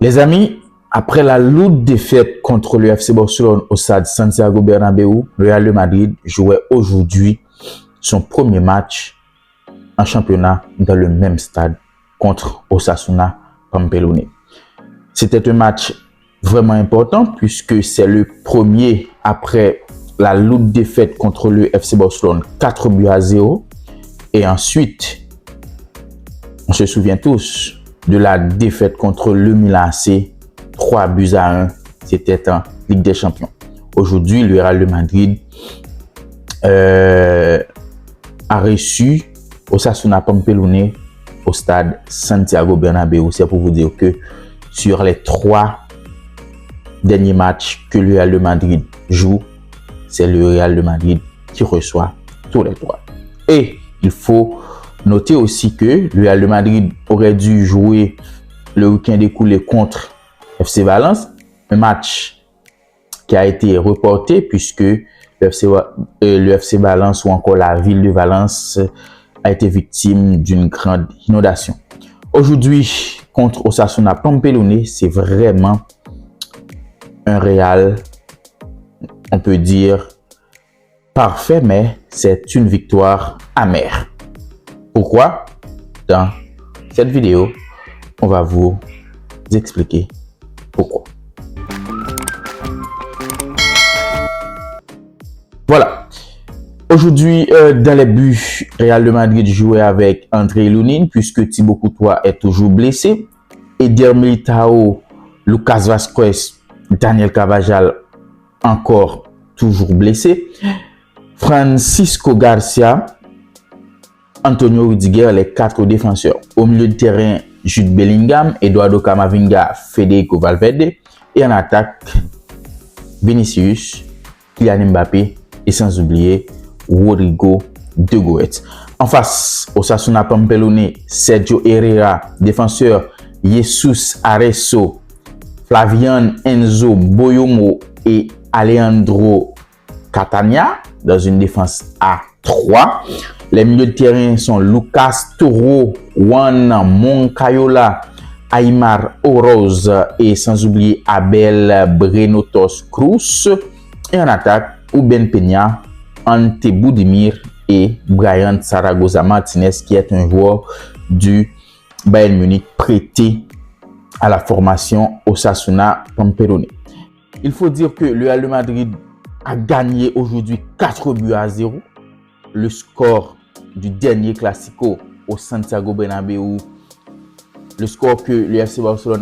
Les amis, après la lourde défaite contre le FC Barcelone au stade Santiago Bernabéu, le Real de Madrid jouait aujourd'hui son premier match en championnat dans le même stade contre Osasuna Pampelune. C'était un match vraiment important puisque c'est le premier après la lourde défaite contre le FC Barcelone 4-0. Et ensuite, on se souvient tous de la défaite contre le Milan AC 3-1. C'était en Ligue des Champions. Aujourd'hui, le Real de Madrid a reçu Osasuna Pampelune au stade Santiago Bernabéu. C'est pour vous dire que sur les 3 derniers matchs que le Real de Madrid joue, c'est le Real de Madrid qui reçoit tous les 3. Et il faut noter aussi que le Real de Madrid aurait dû jouer le week-end écoulé contre FC Valence, un match qui a été reporté puisque le FC Valence ou encore la ville de Valence a été victime d'une grande inondation. Aujourd'hui, contre Osasuna Pampelune, c'est vraiment un Real, on peut dire, parfait, mais c'est une victoire amère. Pourquoi? Dans cette vidéo, on va vous expliquer pourquoi. Voilà. Aujourd'hui, dans les buts, Real de Madrid jouait avec André Lunin puisque Thibaut Courtois est toujours blessé. Eder Militao, Lucas Vázquez, Daniel Carvajal encore toujours blessé. Francisco Garcia, Antonio Rudiger, les 4 défenseurs. Au milieu de terrain, Jude Bellingham, Eduardo Camavinga, Federico Valverde. Et en attaque, Vinicius, Kylian Mbappé et sans oublier Rodrigo de Goetz. En face, Osasuna Pampelune, Sergio Herrera, défenseur, Jesus Areso, Flavian Enzo Boyomo et Alejandro Catania dans une défense à 3. Les milieux de terrain sont Lucas Touro, Juan Moncayola, Aymar Oroz et sans oublier Abel Brenotos Cruz. Et en attaque, Uben Peña, Ante Budimir et Brian Zaragoza Martinez qui est un joueur du Bayern Munich prêté à la formation Osasuna Pampelune. Il faut dire que le Real de Madrid a gagné aujourd'hui 4-0. Le score du dernier Classico au Santiago Bernabéu, le score que le FC Barcelone